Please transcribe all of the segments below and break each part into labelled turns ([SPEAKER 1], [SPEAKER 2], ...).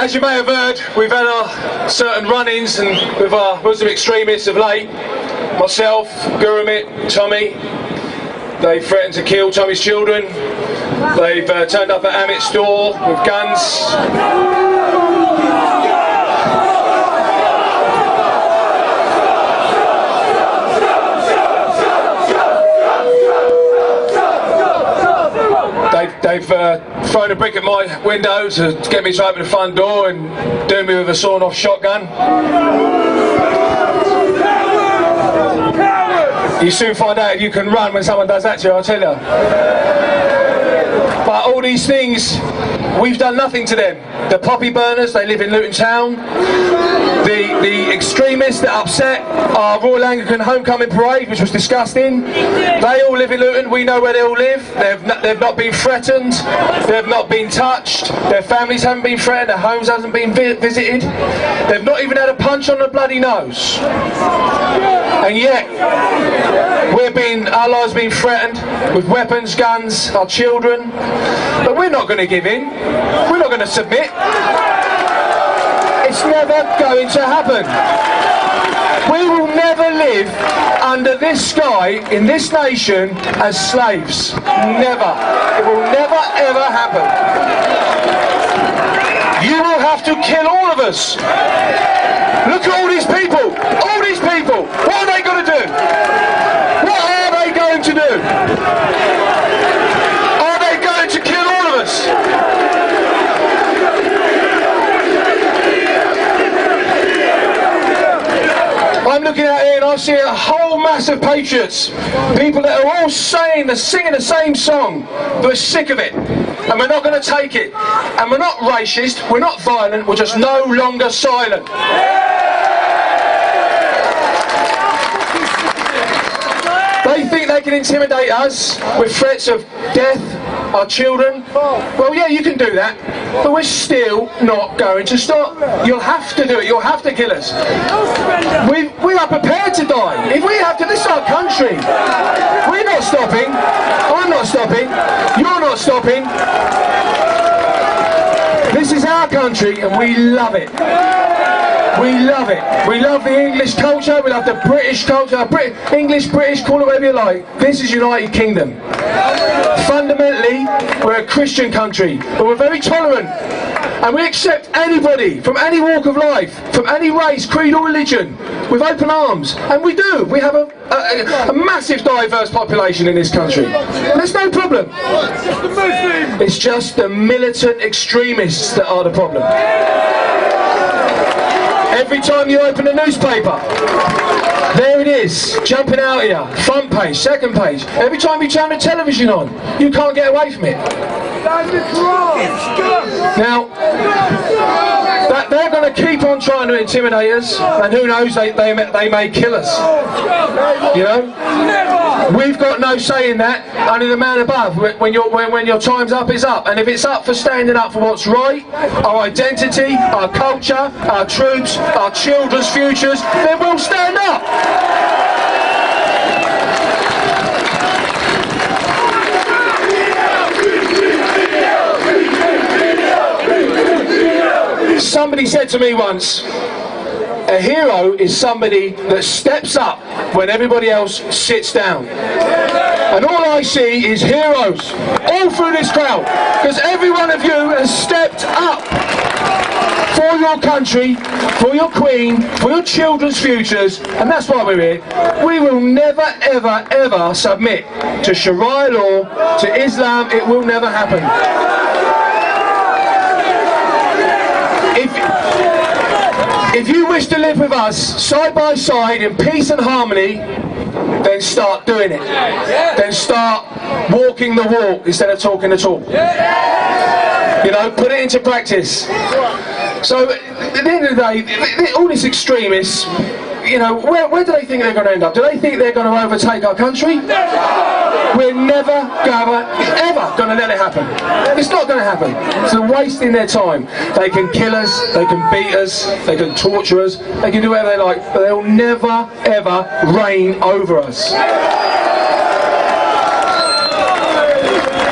[SPEAKER 1] As you may have heard, we've had our certain run-ins and with our Muslim extremists of late. Myself, Gurumit, Tommy. They threatened to kill Tommy's children. They've turned up at Amit's door with guns. They've thrown a brick at my window to get me to open the front door and do me with a sawn-off shotgun. You soon find out if you can run when someone does that to you, I'll tell you. But all these things, we've done nothing to them. The poppy burners, they live in Luton town. The extremists that upset our Royal Anglican Homecoming Parade, which was disgusting, they all live in Luton. We know where they all live. They've not been threatened. They've not been touched. Their families haven't been threatened. Their homes haven't been visited. They've not even had a punch on the bloody nose. And yet, our lives being threatened with weapons, guns, our children. But we're not going to give in. We're not going to submit. It's never going to happen. We will never live under this sky, in this nation, as slaves. Never. It will never, ever happen. You will have to kill all of us. Look at all these people. All these people. What are they going to do? What are they going to do? Are they going to kill all of us? I'm looking out here and I see a whole mass of patriots, people that are all singing the same song, but we're sick of it, and we're not going to take it, and we're not racist, we're not violent, we're just no longer silent. They think they can intimidate us with threats of death, our children. Well, yeah, you can do that, but we're still not going to stop. You'll have to do it. You'll have to kill us. We are prepared to die. If we have to, this is our country. We're not stopping. I'm not stopping. You're not stopping. This is our country, and we love it. We love it. We love the English culture. We love the British culture. English, British, call it whatever you like. This is United Kingdom. Fundamentally, we're a Christian country, but we're very tolerant. And we accept anybody from any walk of life, from any race, creed or religion, with open arms. And we do. We have a massive diverse population in this country. There's no problem. It's just the militant extremists that are the problem. Every time you open a newspaper, there it is, jumping out here, front page, second page. Every time you turn the television on, you can't get away from it. Now, they're going to keep on trying to intimidate us, and who knows, they may kill us. You know? We've got no say in that, only the man above. When your time's up, it's up. And if it's up for standing up for what's right, our identity, our culture, our troops, our children's futures, then we'll stand up. Somebody said to me once, a hero is somebody that steps up when everybody else sits down. And all I see is heroes all through this crowd, because every one of you has stepped up for your country, for your queen, for your children's futures, and that's why we're here. We will never, ever, ever submit to Sharia law, to Islam. It will never happen. If you wish to live with us side by side in peace and harmony, then start doing it. Then start walking the walk instead of talking the talk. You know, put it into practice. So at the end of the day, all these extremists, you know, where do they think they're going to end up? Do they think they're going to overtake our country? We're never, ever going to let it happen. It's not going to happen. It's wasting their time. They can kill us, they can beat us, they can torture us, they can do whatever they like, but they'll never, ever reign over us.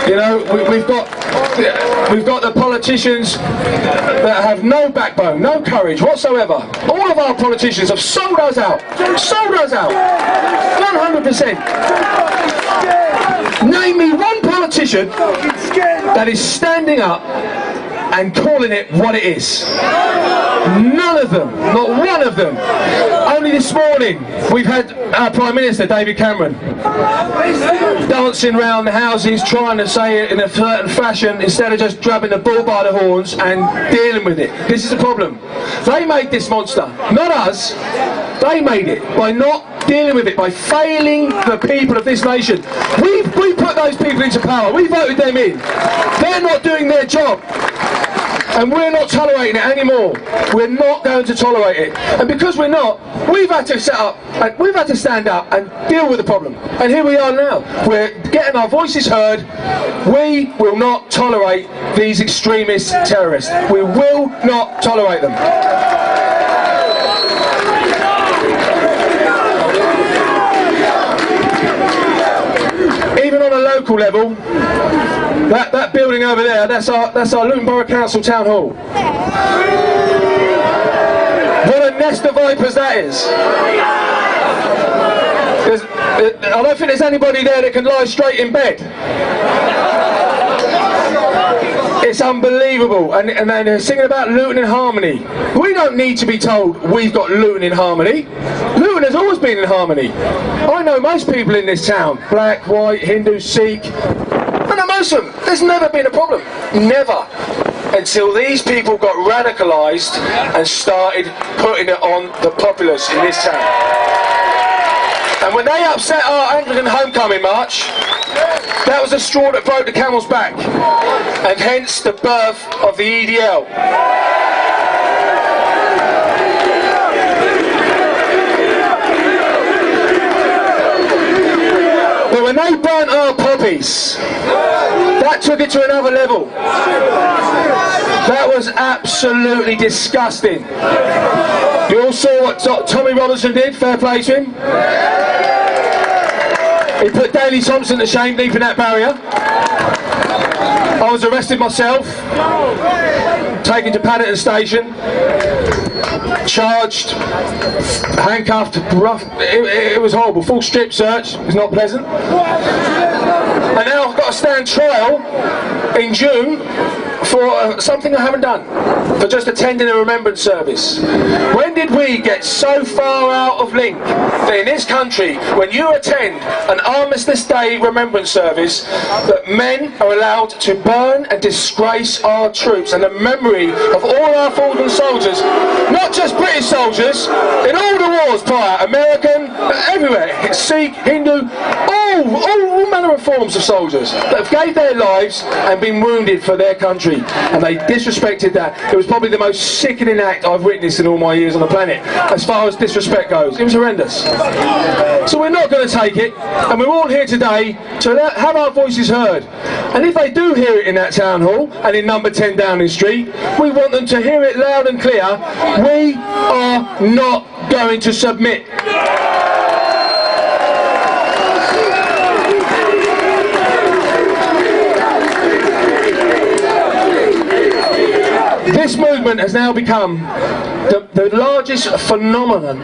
[SPEAKER 1] You know, we've got We've got the politicians that have no backbone, no courage whatsoever. All of our politicians have sold us out. Sold us out. 100%. Name me one politician that is standing up and calling it what it is. None of them, not one of them. Only this morning we've had our Prime Minister David Cameron dancing around the houses trying to say it in a certain fashion instead of just grabbing the bull by the horns and dealing with it. This is the problem. They made this monster, not us. They made it by not dealing with it, by failing the people of this nation. We put those people into power. We voted them in. They're not doing their job. And we're not tolerating it anymore. We're not going to tolerate it. And because we're not, we've had to we've had to stand up and deal with the problem. And here we are now. We're getting our voices heard. We will not tolerate these extremist terrorists. We will not tolerate them. Even on a local level, that building over there, that's our Luton Borough Council Town Hall. What a nest of vipers that is. I don't think there's anybody there that can lie straight in bed. It's unbelievable. And they're singing about Luton in harmony. We don't need to be told we've got Luton in harmony. Luton has always been in harmony. I know most people in this town, black, white, Hindu, Sikh, and a Muslim. There's never been a problem. Never. Until these people got radicalised and started putting it on the populace in this town. And when they upset our Anglican Homecoming March, that was the straw that broke the camel's back. And hence the birth of the EDL. But when they burnt our poppies, that took it to another level. That was absolutely disgusting. You all saw what Tommy Robinson did, fair play to him. He put Daley Thompson to shame deep in that barrier. I was arrested myself, taken to Paddington Station, charged, handcuffed, rough. It was horrible. Full strip search. It was not pleasant. And now I've got to stand trial in June for something I haven't done, for just attending a remembrance service. When did we get so far out of link that in this country, when you attend an Armistice Day remembrance service, that men are allowed to burn and disgrace our troops and the memory of all our fallen soldiers, not just British soldiers, in all the wars prior, American, everywhere, Sikh, Hindu, all manner of forms of soldiers that have gave their lives and been wounded for their country, and they disrespected that. It was probably the most sickening act I've witnessed in all my years on the planet, as far as disrespect goes. It was horrendous. So we're not going to take it, and we're all here today to have our voices heard. And if they do hear it in that town hall and in number 10 Downing Street, we want them to hear it loud and clear. We are not going to submit. This movement has now become the largest phenomenon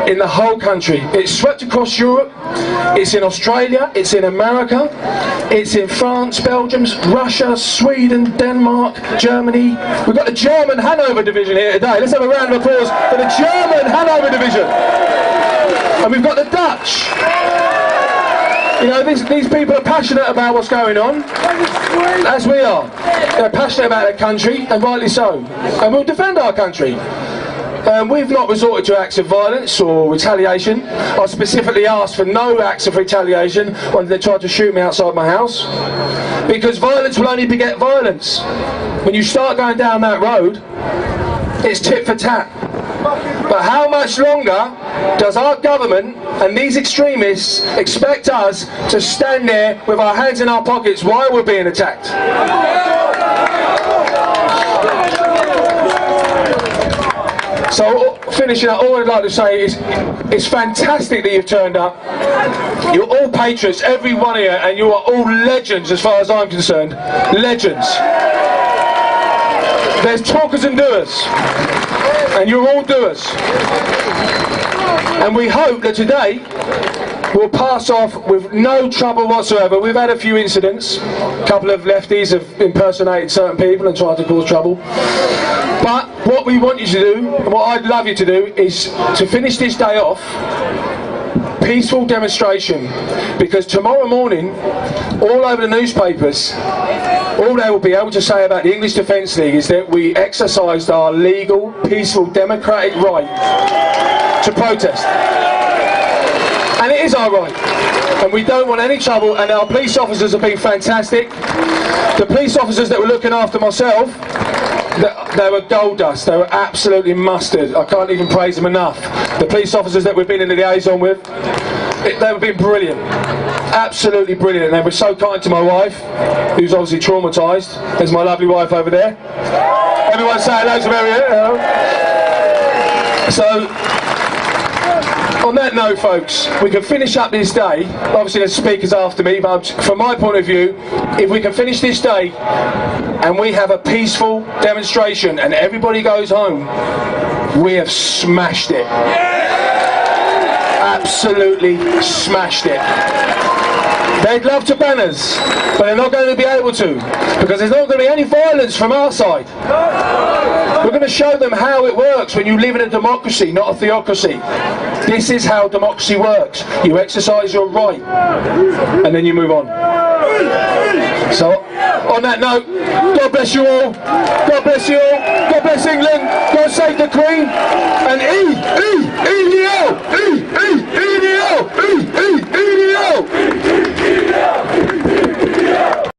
[SPEAKER 1] in the whole country. It's swept across Europe, it's in Australia, it's in America, it's in France, Belgium, Russia, Sweden, Denmark, Germany. We've got the German Hanover division here today. Let's have a round of applause for the German Hanover division. And we've got the Dutch. You know, these people are passionate about what's going on, as we are. They're passionate about their country, and rightly so. And we'll defend our country. We've not resorted to acts of violence or retaliation. I specifically asked for no acts of retaliation when they tried to shoot me outside my house, because violence will only beget violence. When you start going down that road, it's tit for tat. But how much longer does our government and these extremists expect us to stand there with our hands in our pockets while we're being attacked? So finishing up, all I'd like to say is it's fantastic that you've turned up. You're all patriots, every one of you, and you are all legends as far as I'm concerned. Legends. There's talkers and doers, and you're all doers. And we hope that today we'll pass off with no trouble whatsoever. We've had a few incidents. A couple of lefties have impersonated certain people and tried to cause trouble. But what we want you to do, and what I'd love you to do, is to finish this day off, peaceful demonstration. Because tomorrow morning, all over the newspapers, all they will be able to say about the English Defence League is that we exercised our legal, peaceful, democratic right to protest. And it is our right, and we don't want any trouble, and our police officers have been fantastic. The police officers that were looking after myself, they were gold dust, they were absolutely mustard. I can't even praise them enough. The police officers that we've been in the liaison with, they've been brilliant, absolutely brilliant, and they were so kind to my wife, who's obviously traumatised. There's my lovely wife over there. Everyone say hello to Mary. So, on that note, folks, we can finish up this day. Obviously there's speakers after me, but from my point of view, if we can finish this day and we have a peaceful demonstration and everybody goes home, we have smashed it. Absolutely smashed it. They'd love to ban us, but they're not going to be able to, because there's not going to be any violence from our side. We're going to show them how it works when you live in a democracy, not a theocracy. This is how democracy works. You exercise your right, and then you move on. So, on that note, God bless you all. God bless you all. God bless England. God save the Queen. And EDL.